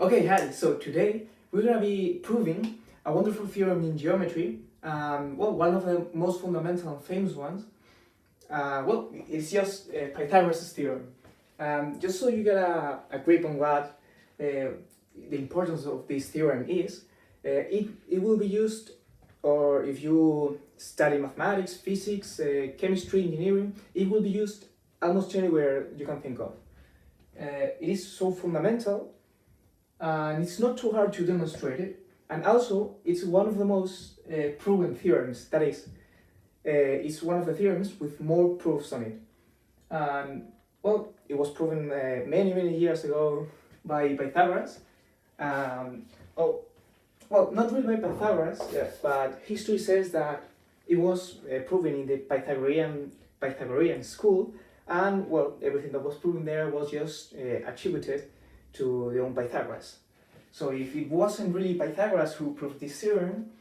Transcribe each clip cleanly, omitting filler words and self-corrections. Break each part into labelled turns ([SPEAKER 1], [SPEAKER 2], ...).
[SPEAKER 1] Okay, hi. So today we're gonna be proving a wonderful theorem in geometry. One of the most fundamental and famous ones. It's just Pythagoras Theorem. Just so you get a grip on what the importance of this theorem is, it will be used, or if you study mathematics, physics, chemistry, engineering, it will be used almost anywhere you can think of. It is so fundamental, and it's not too hard to demonstrate it, and also it's one of the most proven theorems. That is, it's one of the theorems with more proofs on it. And it was proven many years ago by Pythagoras. Not really by Pythagoras, but history says that it was proven in the Pythagorean school, and everything that was proven there was just attributed to the own Pythagoras. So if it wasn't really Pythagoras who proved this theorem,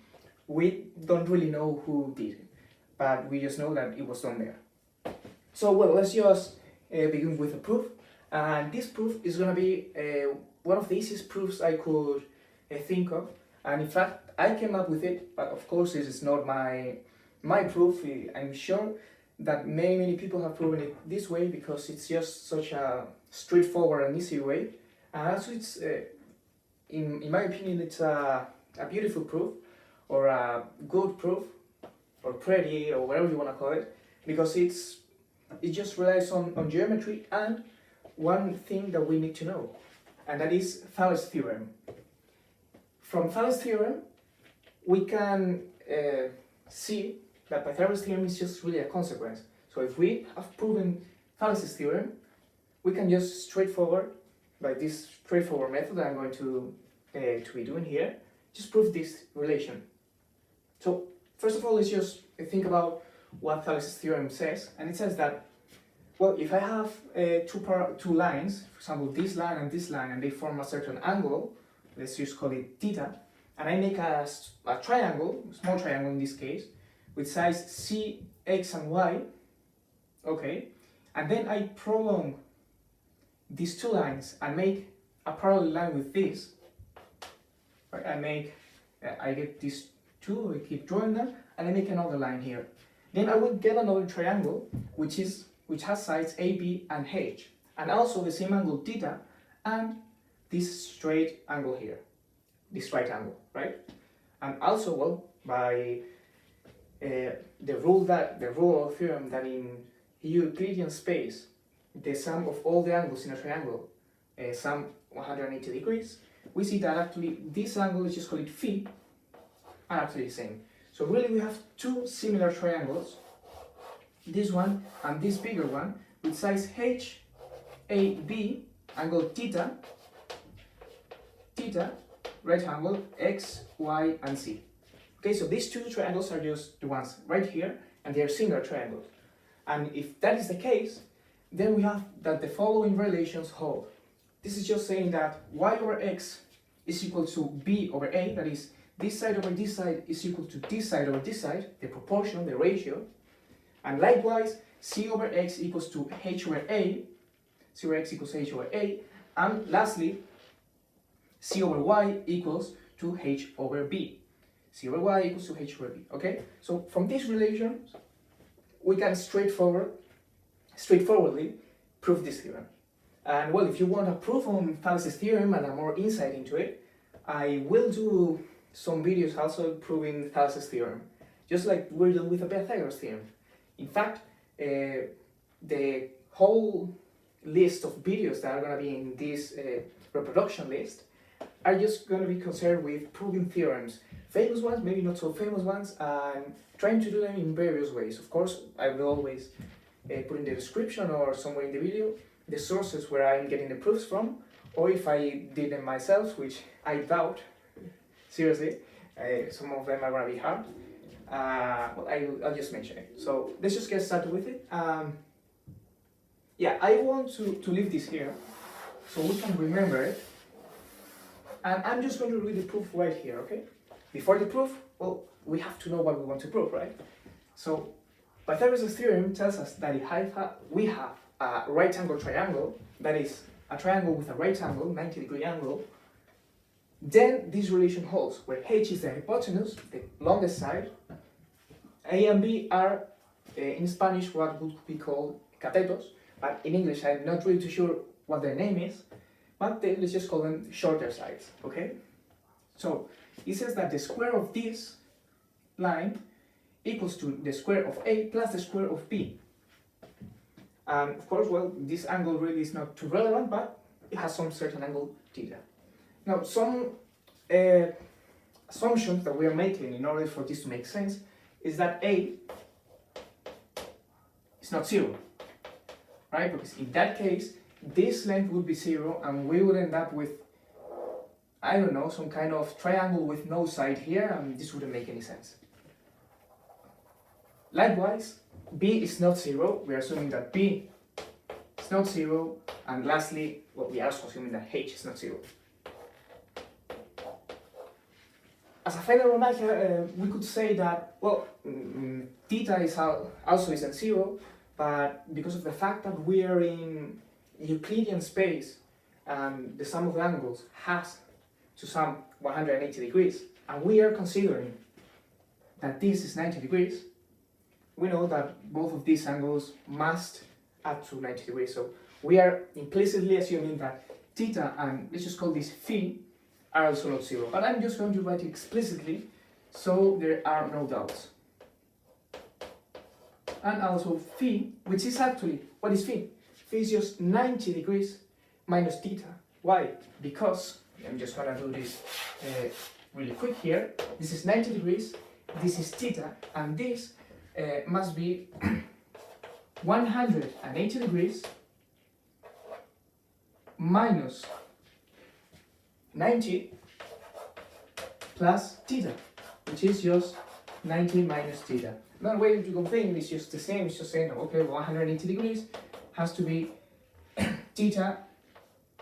[SPEAKER 1] we don't really know who did it, but we just know that it was done there. So let's just begin with a proof, and this proof is going to be one of the easiest proofs I could think of, and in fact I came up with it, but of course this is not my proof. I'm sure that many people have proven it this way because it's just such a straightforward and easy way, and also it's in my opinion it's a beautiful proof, or a good proof, or pretty, or whatever you want to call it, because it just relies on geometry and one thing that we need to know, and that is Thales theorem. From Thales theorem we can see that Pythagoras theorem is just really a consequence. So if we have proven Thales theorem, we can just straightforward, by this straightforward method that I'm going to be doing here, just prove this relation. So first of all, let's just think about what Thales theorem says, and it says that, if I have two lines, for example this line, and they form a certain angle, let's just call it theta, and I make a triangle, a small triangle in this case, with sides c, x, and y, okay, and then I prolong these two lines and make a parallel line with this, right? I get these two, I keep drawing them, and I make another line here. Then I will get another triangle which has sides a, b, and h, and also the same angle theta, and this straight angle here, this right angle, right? And also, by the rule or theorem that in Euclidean space, the sum of all the angles in a triangle sum 180 degrees, we see that actually this angle, let's just call it phi, are actually the same. So really we have two similar triangles, this one and this bigger one, with sides h, a, b, angle theta, right angle x, y, and z. Okay, so these two triangles are just the ones right here, and they are similar triangles. And if that is the case, then we have that the following relations hold. This is just saying that y over x is equal to b over a, that is, this side over this side is equal to this side over this side, the proportion, the ratio. And likewise, c over x equals to h over a, c over x equals h over a, and lastly, c over y equals to h over b. c over y equals to h over b, okay? So from these relations, we can straightforwardly prove this theorem. And if you want a proof on Thales' theorem and a more insight into it, I will do some videos also proving Thales' theorem, just like we're doing with the Pythagoras theorem. In fact, the whole list of videos that are going to be in this reproduction list are just going to be concerned with proving theorems, famous ones, maybe not so famous ones, and trying to do them in various ways. Of course, I will always put in the description or somewhere in the video the sources where I'm getting the proofs from, or if I did them myself, which I doubt, seriously, some of them are going to be hard. I'll just mention it. So let's just get started with it. I want to leave this here so we can remember it, and I'm just going to read the proof right here, okay? Before the proof, we have to know what we want to prove, right? So Pythagoras' theorem tells us that if we have a right angle triangle, that is, a triangle with a right angle, 90-degree angle, then this relation holds, where h is the hypotenuse, the longest side. A and B are, in Spanish, what would be called catetos, but in English I'm not really too sure what their name is, but let's just call them shorter sides, okay? So it says that the square of this line equals to the square of A plus the square of B. And of course, well, this angle really is not too relevant, but it has some certain angle theta. Now, some assumptions that we are making in order for this to make sense is that A is not 0, right? Because in that case, this length would be 0 and we would end up with, I don't know, some kind of triangle with no side here, and this wouldn't make any sense. Likewise, B is not 0, we are assuming that B is not 0, and lastly, well, we are also assuming that H is not 0. As a final remark, we could say that, well, theta is also isn't 0, but because of the fact that we are in Euclidean space and the sum of the angles has to sum 180 degrees, and we are considering that this is 90 degrees, we know that both of these angles must add to 90 degrees. So we are implicitly assuming that theta and, let's just call this phi, are also not 0. But I'm just going to write it explicitly so there are no doubts. And also phi, which is actually, what is phi? Phi is just 90 degrees minus theta. Why? Because, I'm just going to do this really quick here. This is 90 degrees, this is theta, and this must be 180 degrees minus 90 plus theta, which is just 90 minus theta. Another way to complain is just the same, it's just saying, okay, 180 degrees has to be theta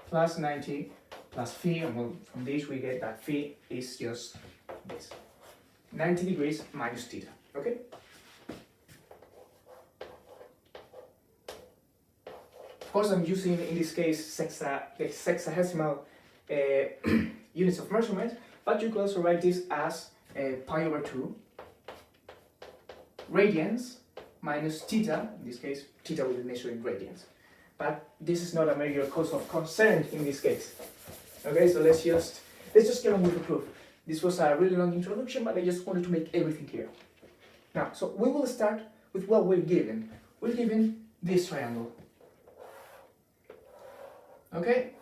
[SPEAKER 1] plus 90 plus phi, and well, from this we get that phi is just this, 90 degrees minus theta, okay? Of course, I'm using, in this case, hexadecimal units of measurement, but you could also write this as pi over 2 radians minus theta. In this case, theta will be measured in radians. But this is not a major cause of concern in this case. Okay, so let's just get on with the proof. This was a really long introduction, but I just wanted to make everything clear. Now, so we will start with what we're given. We're given this triangle. Okay,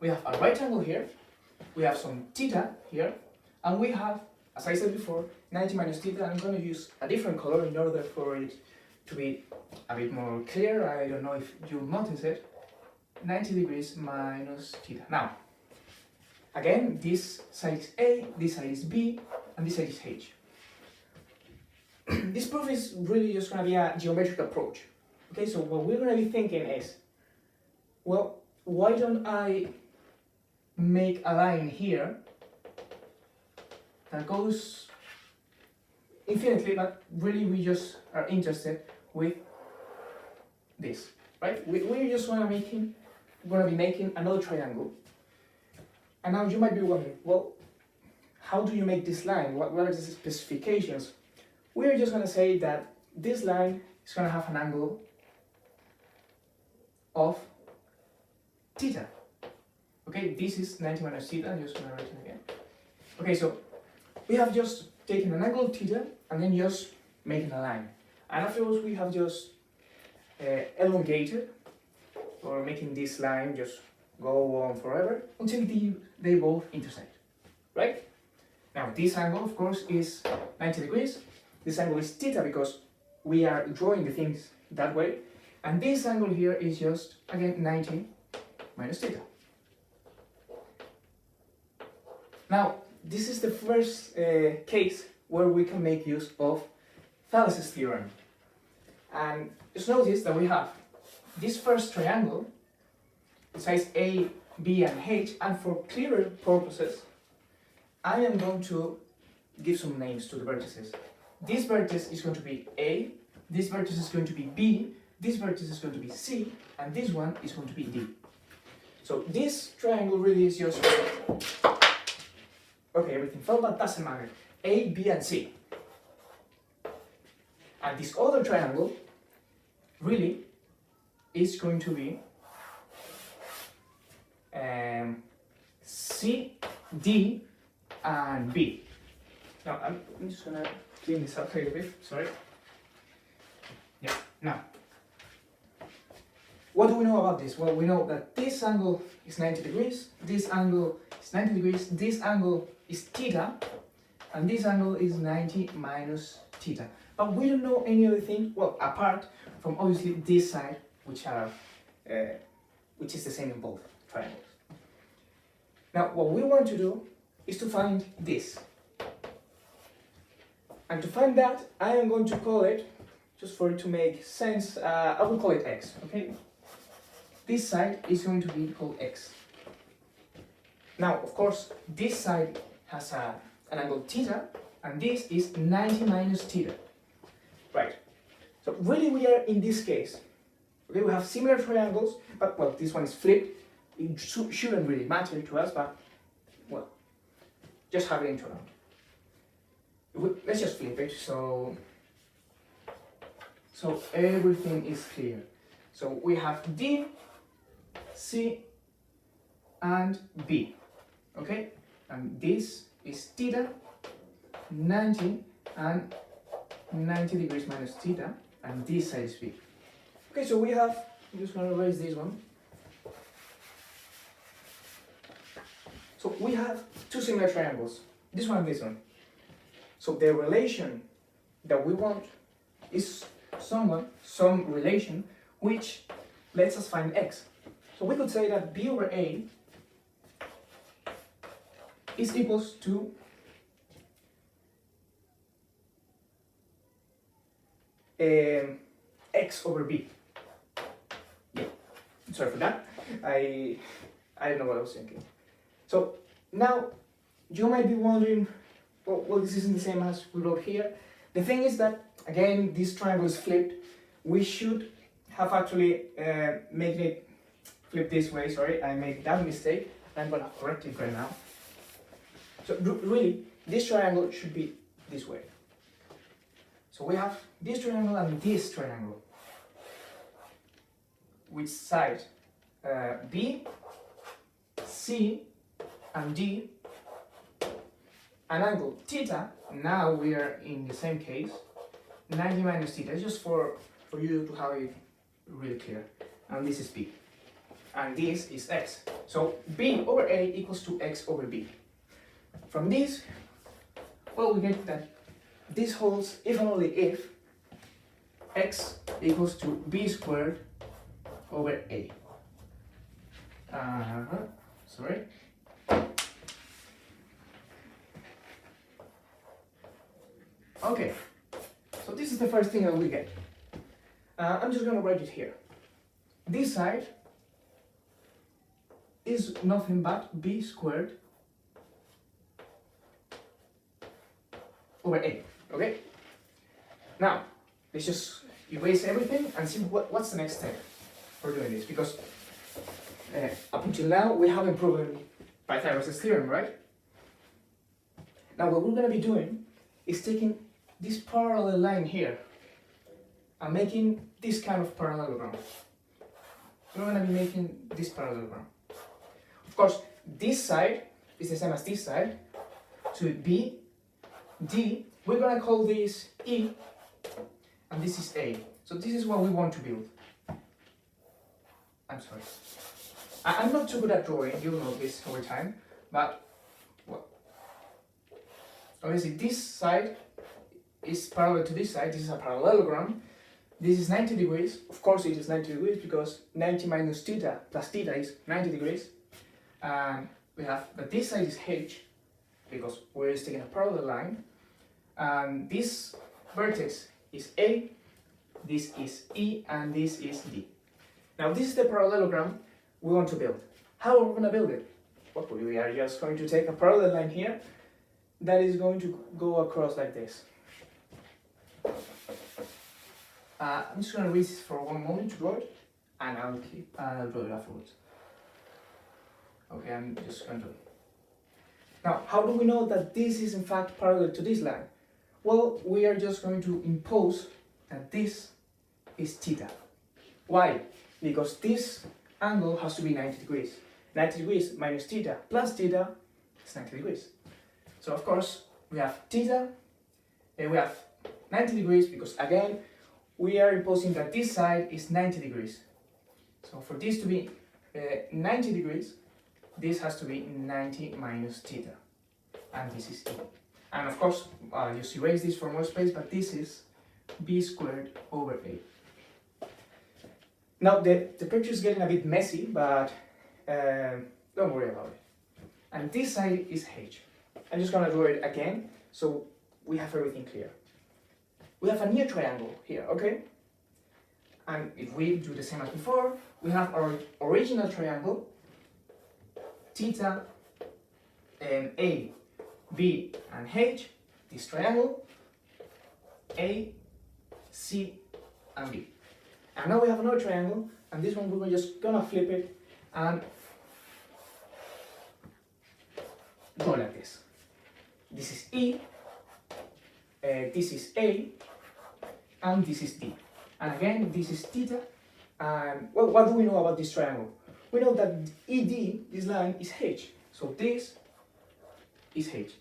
[SPEAKER 1] we have a right angle here, we have some theta here, and we have, as I said before, 90 minus theta. I'm going to use a different color in order for it to be a bit more clear. I don't know if you'll notice it. 90 degrees minus theta. Now, again, this side is A, this side is B, and this side is H. This proof is really just going to be a geometric approach. Okay, so what we're going to be thinking is, well, why don't I make a line here that goes infinitely, but really we just are interested with this, right? We're just going to be making another triangle. And now you might be wondering, well, how do you make this line? What are the specifications? We're just going to say that this line is going to have an angle of theta. Okay, this is 90 minus theta. I'm just going to write it again. Okay, so we have just taken an angle of theta and then just making a line. And afterwards we have just elongated, or making this line just go on forever until they both intersect, right? Now this angle, of course, is 90 degrees. This angle is theta because we are drawing the things that way. And this angle here is just, again, 90 minus theta. Now, this is the first case where we can make use of Thales' theorem. And just notice that we have this first triangle, size A, B, and H, and for clearer purposes, I am going to give some names to the vertices. This vertex is going to be A, this vertex is going to be B, this vertex is going to be C, and this one is going to be D. So this triangle really is just, okay, everything fell, but doesn't matter. A, B, and C. And this other triangle really is going to be C, D, and B. Now I'm just gonna clean this up a little bit, sorry. Yeah, now. What do we know about this? Well, we know that this angle is 90 degrees, this angle is 90 degrees, this angle is theta, and this angle is 90 minus theta. But we don't know any other thing, well, apart from obviously this side, which is the same in both triangles. Now, what we want to do is to find this. And to find that, I am going to call it, just for it to make sense, I will call it x, okay? This side is going to be called x. Now, of course, this side has an angle theta, and this is 90 minus theta. Right. So really we are in this case. Okay, we have similar triangles, but well, this one is flipped. It shouldn't really matter to us, but well, just have it into account. Let's just flip it so everything is clear. So we have D, C, and B. Okay, and this is theta, 90 and 90 degrees minus theta, and this side is B. Okay, so we have, I'm just going to erase this one. So we have two similar triangles, this one and this one. So the relation that we want is some relation which lets us find x. So we could say that B over A is equals to x over b. Yeah, sorry for that. I don't know what I was thinking. So now you might be wondering, well, this isn't the same as we wrote here. The thing is that again, this triangle is flipped. We should have actually made it flip this way. Sorry, I made that mistake. I'm gonna correct it right now. So really, this triangle should be this way. So we have this triangle and this triangle. Which side? B, C, and D. An angle theta. Now we are in the same case. 90 minus theta, just for you to have it really clear. And this is B. And this is x. So B over A equals to x over B. From this, well, we get that this holds if and only if x equals to b squared over a. Sorry. Okay, so this is the first thing that we get. I'm just going to write it here. This side is nothing but b squared over a, okay? Now, let's just erase everything and see what's the next step for doing this, because up until now we haven't proven Pythagoras' theorem, right? Now what we're going to be doing is taking this parallel line here and making this kind of parallelogram. We're going to be making this parallelogram. Of course, this side is the same as this side, so B, D, we're going to call this E, and this is A. So this is what we want to build. I'm sorry. I'm not too good at drawing, you'll know this over time, but well, obviously this side is parallel to this side, this is a parallelogram, this is 90 degrees, of course it is 90 degrees because 90 minus theta plus theta is 90 degrees, and we have that this side is H, because we're just taking a parallel line, and this vertex is A, this is E, and this is D. Now this is the parallelogram we want to build. How are we going to build it? Well, we are just going to take a parallel line here that is going to go across like this. I'm just going to read this for one moment to draw it, and I'll draw it afterwards. Okay, I'm just going to... Now, how do we know that this is in fact parallel to this line? Well, we are just going to impose that this is theta. Why? Because this angle has to be 90 degrees. 90 degrees minus theta plus theta is 90 degrees. So of course, we have theta, and we have 90 degrees because again, we are imposing that this side is 90 degrees. So for this to be 90 degrees, this has to be 90 minus theta. And this is E. And of course, I'll just erase this for more space, but this is B squared over A. Now the picture is getting a bit messy, but don't worry about it. And this side is H. I'm just gonna draw it again, so we have everything clear. We have a near triangle here, okay? And if we do the same as before, we have our original triangle, theta, and A, B, and H, this triangle, A, C, and B. And now we have another triangle, and this one we're just gonna flip it and go like this. This is E, this is A, and this is D. And again, this is theta. And well, what do we know about this triangle? We know that ED, this line, is H. So this is H.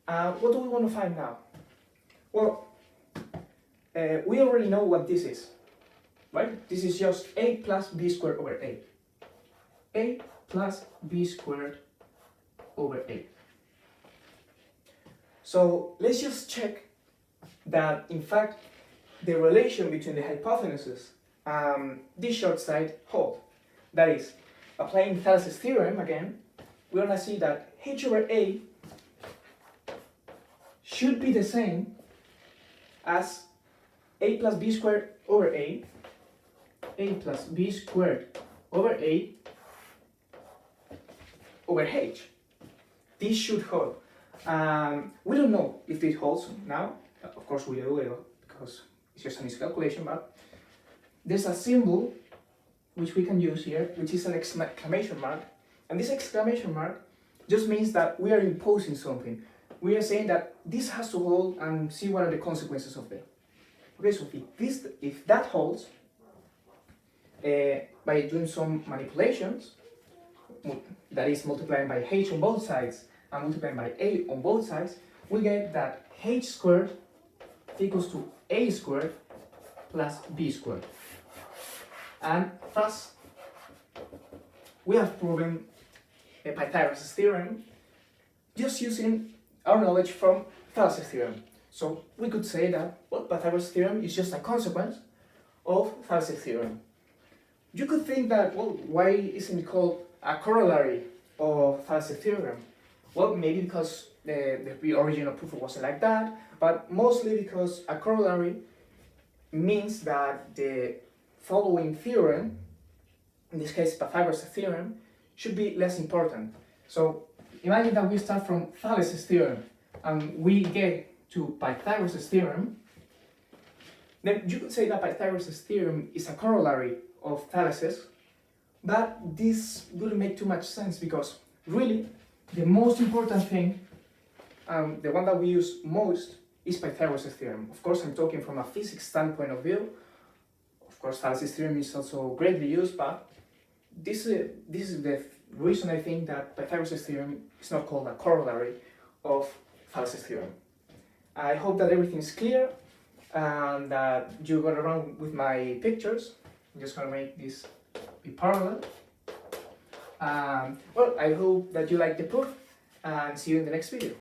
[SPEAKER 1] What do we want to find now? Well, we already know what this is, right? This is just A plus B squared over A. A plus B squared over A. So let's just check that, in fact, the relation between the hypothenuses and this short side hold. That is, applying Thales' theorem again, we're going to see that H over A should be the same as A plus B squared over A plus B squared over A over H. This should hold. We don't know if this holds now. Of course we do, because it's just an easy calculation, but there's a symbol which we can use here, which is an exclamation mark. And this exclamation mark just means that we are imposing something. We are saying that this has to hold and see what are the consequences of that. Okay, so if that holds, by doing some manipulations, that is multiplying by H on both sides and multiplying by A on both sides, we get that H squared equals to A squared plus B squared. And thus, we have proven Pythagoras Theorem just using our knowledge from Thales' theorem. So we could say that, well, Pythagoras Theorem is just a consequence of Thales' theorem. You could think that, well, why isn't it called a corollary of Thales' theorem? Well, maybe because the original proof wasn't like that, but mostly because a corollary means that the following theorem, in this case Pythagoras Theorem, should be less important. So imagine that we start from Thales' theorem and we get to Pythagoras Theorem. Then you could say that Pythagoras Theorem is a corollary of Thales's, but this wouldn't make too much sense because really the most important thing, the one that we use most, is Pythagoras Theorem. Of course, I'm talking from a physics standpoint of view. Of course, Thales' theorem is also greatly used, but this is the reason I think that Pythagoras Theorem is not called a corollary of Thales' theorem. I hope that everything is clear and that you got around with my pictures. I'm just going to make this be parallel. Well, I hope that you like the proof and see you in the next video.